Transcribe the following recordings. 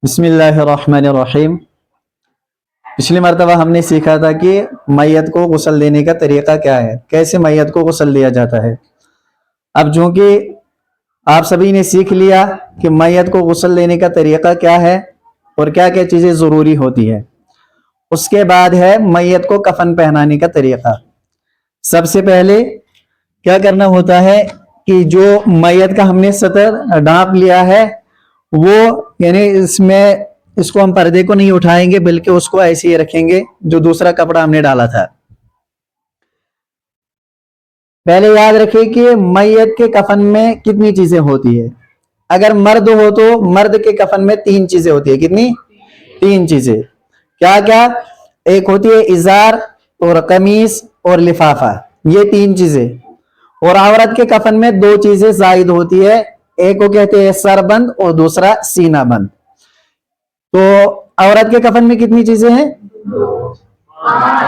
بسم اللہ الرحمن الرحیم۔ پچھلی مرتبہ ہم نے سیکھا تھا کہ میت کو غسل دینے کا طریقہ کیا ہے، کیسے میت کو غسل دیا جاتا ہے۔ اب چونکہ آپ سبھی نے سیکھ لیا کہ میت کو غسل دینے کا طریقہ کیا ہے اور کیا کیا چیزیں ضروری ہوتی ہے، اس کے بعد ہے میت کو کفن پہنانے کا طریقہ۔ سب سے پہلے کیا کرنا ہوتا ہے کہ جو میت کا ہم نے سطر ڈھانپ لیا ہے وہ یعنی اس کو ہم پردے کو نہیں اٹھائیں گے بلکہ اس کو ایسے ہی رکھیں گے جو دوسرا کپڑا ہم نے ڈالا تھا۔ پہلے یاد رکھیں کہ میت کے کفن میں کتنی چیزیں ہوتی ہے۔ اگر مرد ہو تو مرد کے کفن میں 3 چیزیں ہوتی ہے۔ کتنی؟ 3 چیزیں۔ کیا کیا؟ ایک ہوتی ہے ازار اور قمیص اور لفافہ، یہ 3 چیزیں۔ اور عورت کے کفن میں 2 چیزیں زائد ہوتی ہے، ایک کو کہتے ہیں سر بند اور دوسرا سینہ بند۔ تو عورت کے کفن میں کتنی چیزیں ہیں؟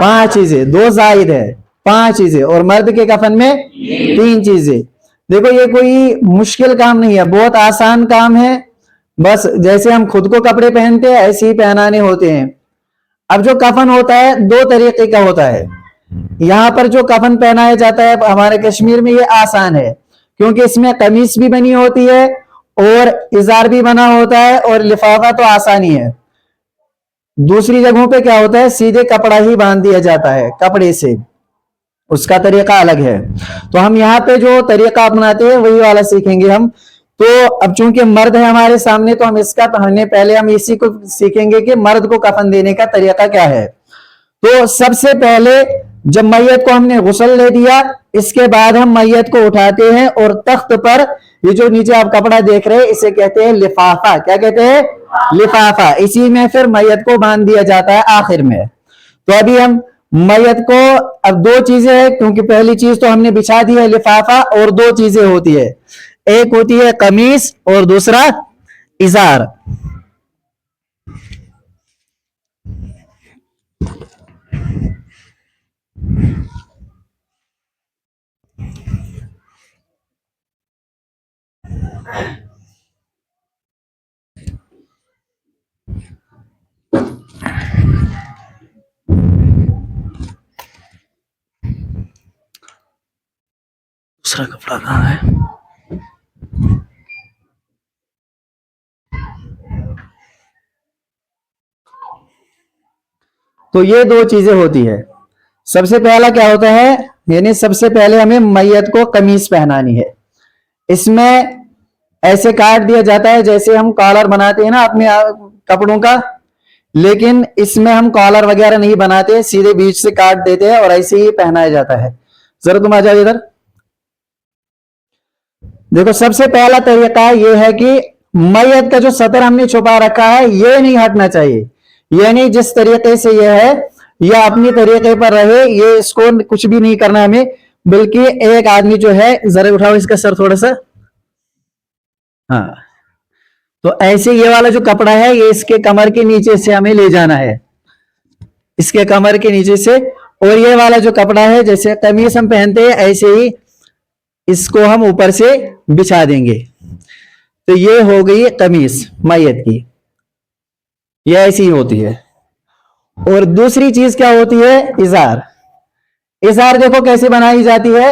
5 چیزیں، 2 زائد ہے، 5 چیزیں۔ اور مرد کے کفن میں 3 چیزیں۔ دیکھو یہ کوئی مشکل کام نہیں ہے، بہت آسان کام ہے، بس جیسے ہم خود کو کپڑے پہنتے ہیں ایسے ہی پہنانے ہوتے ہیں۔ اب جو کفن ہوتا ہے 2 طریقے کا ہوتا ہے۔ یہاں پر جو کفن پہنایا جاتا ہے ہمارے کشمیر میں یہ آسان ہے، کیونکہ اس میں قمیص بھی بنی ہوتی ہے اور ازار بھی بنا ہوتا ہے اور لفافہ تو آسانی ہے۔ دوسری جگہوں پہ کیا ہوتا ہے، سیدھے کپڑا ہی باندھ دیا جاتا ہے کپڑے سے، اس کا طریقہ الگ ہے۔ تو ہم یہاں پہ جو طریقہ اپناتے ہیں وہی والا سیکھیں گے ہم۔ تو اب چونکہ مرد ہے ہمارے سامنے تو پہلے ہم اسی کو سیکھیں گے کہ مرد کو کفن دینے کا طریقہ کیا ہے۔ تو سب سے پہلے جب میت کو ہم نے غسل دے دیا، اس کے بعد ہم میت کو اٹھاتے ہیں اور تخت پر، یہ جو نیچے آپ کپڑا دیکھ رہے ہیں اسے کہتے ہیں لفافہ۔ کیا کہتے ہیں؟ لفافہ۔ اسی میں پھر میت کو باندھ دیا جاتا ہے آخر میں۔ تو ابھی ہم میت کو اب 2 چیزیں ہیں، کیونکہ پہلی چیز تو ہم نے بچھا دی ہے لفافہ، اور 2 چیزیں ہوتی ہے، ایک ہوتی ہے قمیص اور دوسرا ازار۔ دوسرا کپڑا کہاں ہے؟ تو یہ 2 چیزیں ہوتی ہے۔ سب سے پہلا کیا ہوتا ہے، یعنی سب سے پہلے ہمیں میت کو قمیص پہنانی ہے۔ اس میں ایسے کاٹ دیا جاتا ہے جیسے ہم کالر بناتے ہیں نا اپنے کپڑوں کا، لیکن اس میں ہم کالر وغیرہ نہیں بناتے، سیدھے بیچ سے کاٹ دیتے ہیں اور ایسے ہی پہنایا جاتا ہے۔ ذرا تم آ جاؤ ادھر۔ دیکھو سب سے پہلا طریقہ یہ ہے کہ میت کا جو سطر ہم نے چھپا رکھا ہے یہ نہیں ہٹنا چاہیے، یعنی جس طریقے سے یہ ہے یا اپنی طریقے پر رہے، یہ اس کو کچھ بھی نہیں کرنا ہمیں، بلکہ ایک آدمی جو ہے، ذرا اٹھاؤ اس کا سر تھوڑا سا، ہاں، تو ایسے یہ والا جو کپڑا ہے یہ اس کے کمر کے نیچے سے ہمیں لے جانا ہے، اس کے کمر کے نیچے سے۔ اور یہ والا جو کپڑا ہے جیسے قمیص ہم پہنتے ہیں ایسے ہی اس کو ہم اوپر سے بچھا دیں گے۔ تو یہ ہو گئی قمیص میت کی، یہ ایسی ہی ہوتی ہے۔ اور دوسری چیز کیا ہوتی ہے، ازار۔ ازار دیکھو کیسے بنائی جاتی ہے،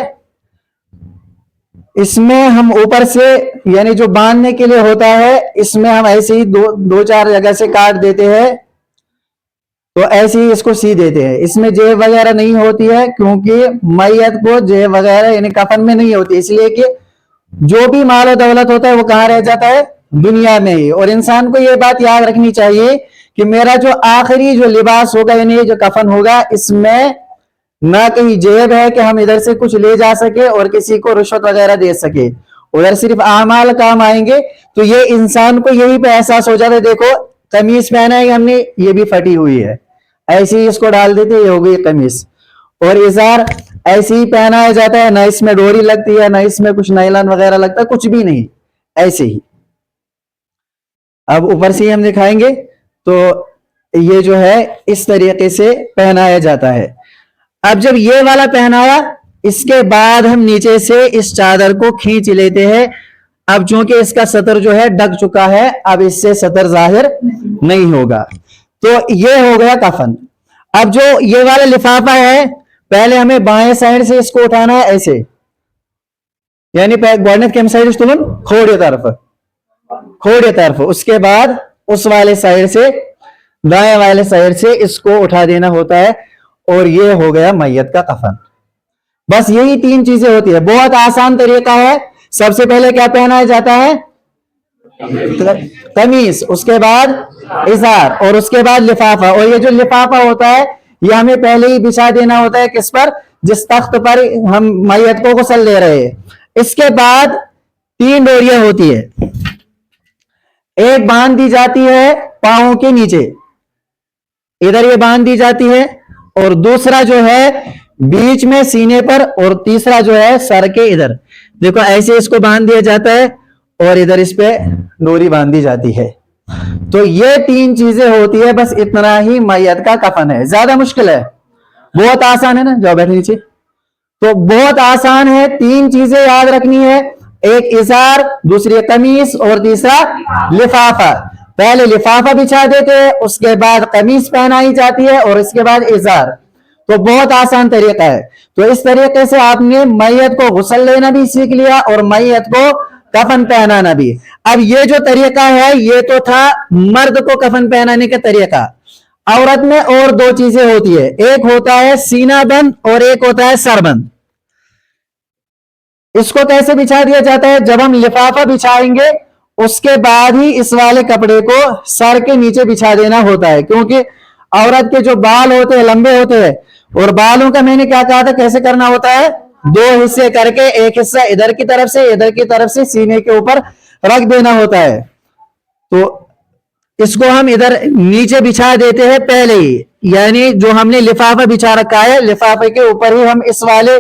اس میں ہم اوپر سے یعنی جو باندھنے کے لیے ہوتا ہے اس میں ہم ایسے ہی 2-4 جگہ سے کاٹ دیتے ہیں، تو ایسے ہی اس کو سی دیتے ہیں۔ اس میں جیب وغیرہ نہیں ہوتی ہے، کیونکہ میت کو جیب وغیرہ یعنی کفن میں نہیں ہوتی، اس لیے کہ جو بھی مال و دولت ہوتا ہے وہ کہاں رہ جاتا ہے، دنیا میں ہی۔ اور انسان کو یہ بات یاد رکھنی چاہیے کہ میرا جو آخری جو لباس ہوگا یعنی جو کفن ہوگا، اس میں نہ کہیں جیب ہے کہ ہم ادھر سے کچھ لے جا سکے اور کسی کو رشوت وغیرہ دے سکے، ادھر صرف اعمال کام آئیں گے۔ تو یہ انسان کو یہی پہ احساس ہو جاتا ہے، دیکھو قمیص پہنا ہے ہم نے، یہ بھی پھٹی ہوئی ہے، ایسے ہی اس کو ڈال دیتے، یہ ہو گئی قمیص۔ اور ازار ایسے ہی پہنایا جاتا ہے، نہ اس میں ڈوری لگتی ہے، نہ اس میں کچھ نائلان وغیرہ لگتا ہے، کچھ بھی نہیں، ایسے ہی۔ اب اوپر سے ہی ہم دکھائیں گے، تو یہ جو ہے اس طریقے سے پہنایا جاتا ہے۔ اب جب یہ والا پہنایا، اس کے بعد ہم نیچے سے اس چادر کو کھینچ لیتے ہیں अब चूंकि इसका सतर जो है ढक चुका है, अब इससे सतर जाहिर नहीं होगा। तो ये हो गया कफन। अब जो ये वाला लिफाफा है, पहले हमें बाएं साइड से इसको उठाना है ऐसे, यानी गोडनेट केम साइड तुलन खोड़े तरफ, उसके बाद उस वाले साइड से, दाएं वाले साइड से इसको उठा देना होता है, और ये हो गया मैयत का कफन। बस यही 3 चीजें होती है, बहुत आसान तरीका है। सबसे पहले क्या पहनाया जाता है? कमीज, उसके बाद इजार, और उसके बाद लिफाफा। और ये जो लिफाफा होता है ये हमें पहले ही बिछा देना होता है, किस पर? जिस तख्त पर हम मैयत को गुस्ल दे रहे हैं। इसके बाद 3 डोरियां होती है, एक बांध दी जाती है पांवों के नीचे, इधर ये बांध दी जाती है, और दूसरा जो है बीच में सीने पर, और तीसरा जो है सर के इधर। देखो ऐसे इसको बांध दिया जाता है, और इधर इस पे डोरी बांधी जाती है। तो ये 3 चीजें होती है, बस इतना ही मैयत का कफन है। ज्यादा मुश्किल है? बहुत आसान है ना? जाओ बैठे नीचे। तो बहुत आसान है, 3 चीजें याद रखनी है, एक इजार, दूसरी कमीज, और तीसरा लिफाफा। पहले लिफाफा बिछा देते हैं, उसके बाद कमीज पहनाई जाती है, और इसके बाद इजार। तो बहुत आसान तरीका है। तो इस तरीके से आपने मैयत को गुस्ल लेना भी सीख लिया, और मैयत को कफन पहनाना भी। अब ये जो तरीका है ये तो था मर्द को कफन पहनाने का तरीका। औरत में और 2 चीजें होती है, एक होता है सीना बंद और एक होता है सरबंद। इसको कैसे बिछा दिया जाता है? जब हम लिफाफा बिछाएंगे उसके बाद ही इस वाले कपड़े को सर के नीचे बिछा देना होता है, क्योंकि औरत के जो बाल होते हैं लंबे होते हैं, और बालों का मैंने क्या कहा था कैसे करना होता है? 2 हिस्से करके, एक हिस्सा इधर की तरफ से, इधर की तरफ से सीने के ऊपर रख देना होता है। तो इसको हम इधर नीचे बिछा देते हैं पहले ही, यानी जो हमने लिफाफा बिछा रखा है लिफाफे के ऊपर ही हम इस वाले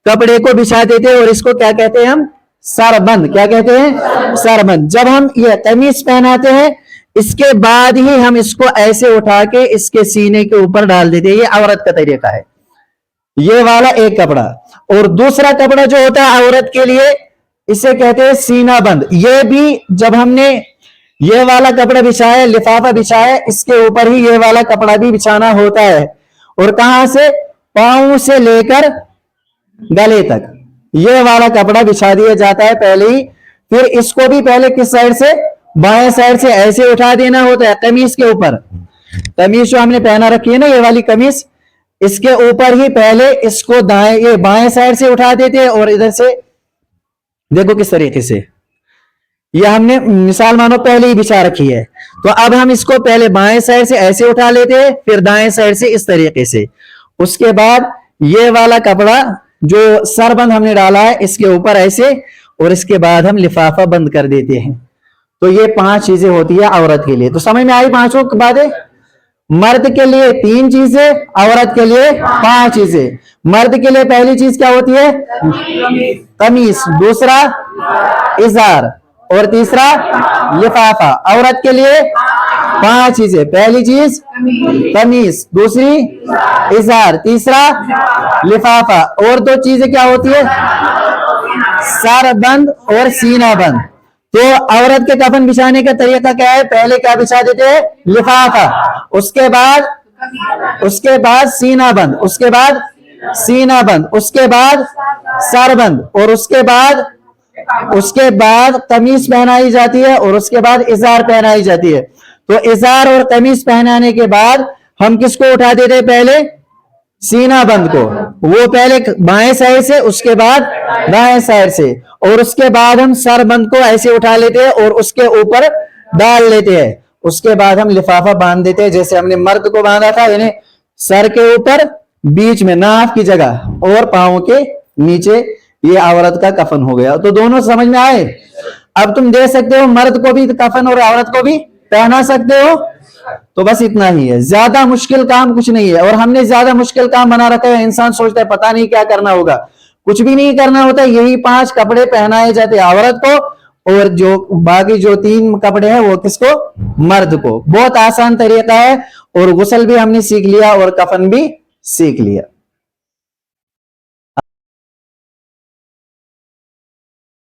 कपड़े को बिछा देते हैं, और इसको क्या कहते हैं हम? सरबंद। क्या कहते हैं? सरबंद। जब हम ये कमीज पहनाते हैं इसके बाद ही हम इसको ऐसे उठा के इसके सीने के ऊपर डाल देते हैं। ये औरत का तरीका है, ये वाला एक कपड़ा। और दूसरा कपड़ा जो होता है औरत के लिए, इसे कहते हैं सीना बंद। ये भी जब हमने ये वाला कपड़ा बिछाया, लिफाफा बिछाया, इसके ऊपर ही ये वाला कपड़ा भी बिछाना होता है। और कहां से? पांव से लेकर गले तक ये वाला कपड़ा बिछा दिया जाता है पहले ही। फिर इसको भी पहले किस साइड से? बाएं साइड से ऐसे उठा देना होता है कमीज के ऊपर। कमीज जो हमने पहना रखी है ना, ये वाली कमीज, इसके ऊपर ही पहले इसको दाएं, ये बाएं साइड से उठा देते हैं, और इधर से देखो किस तरीके से, ये हमने मिसाल मानो पहले ही बिछा रखी है। तो अब हम इसको पहले बाएं साइड से ऐसे उठा लेते हैं, फिर दाएं साइड से इस तरीके से। उसके बाद ये वाला कपड़ा जो सरबंद हमने डाला है इसके ऊपर ऐसे, और इसके बाद हम लिफाफा बंद कर देते हैं। तो ये 5 चीजें होती है औरत के लिए। तो समझ में आई 5 बातें? मर्द के लिए 3 चीजें, औरत के लिए 5 चीजें। मर्द के लिए पहली चीज क्या होती है? कमीज, दूसरा इजार, और तीसरा लिफाफा। औरत के लिए 5 चीजें, पहली चीज कमीज, दूसरी इजार, तीसरा लिफाफा, और 2 चीजें क्या होती है? सर बंद और सीना बंद। तो औरत के कफन बिछाने का तरीका क्या है? पहले क्या बिछा देते हैं? लिफाफा, उसके बाद सीना बंद, उसके बाद सीना बंद, उसके बाद सर बंद, और उसके बाद कमीज पहनाई जाती है, और उसके बाद इजार पहनाई जाती है। तो इजार और कमीज पहनाने के बाद हम किसको उठा देते हैं? पहले सीना बंद को, वो पहले बाएं साइड से, उसके बाद दाएं साइड से, और उसके बाद हम सर बंद को ऐसे उठा लेते हैं और उसके ऊपर डाल लेते हैं। उसके बाद हम लिफाफा बांध देते हैं जैसे हमने मर्द को बांधा था, यानी सर के ऊपर, बीच में नाफ की जगह और पांव के नीचे। ये औरत का कफन हो गया। तो दोनों समझ में आए? अब तुम दे सकते हो, मर्द को भी कफन और औरत को भी पहना सकते हो। तो बस इतना ही है, ज्यादा मुश्किल काम कुछ नहीं है। और हमने ज्यादा मुश्किल काम बना रखा है, इंसान सोचता है पता नहीं क्या करना होगा। कुछ भी नहीं करना होता, यही 5 कपड़े पहनाए जाते हैं औरत को, और जो बाकी जो 3 कपड़े हैं वो किसको? मर्द को। बहुत आसान तरीका है, और गुस्ल भी हमने सीख लिया और कफन भी सीख लिया।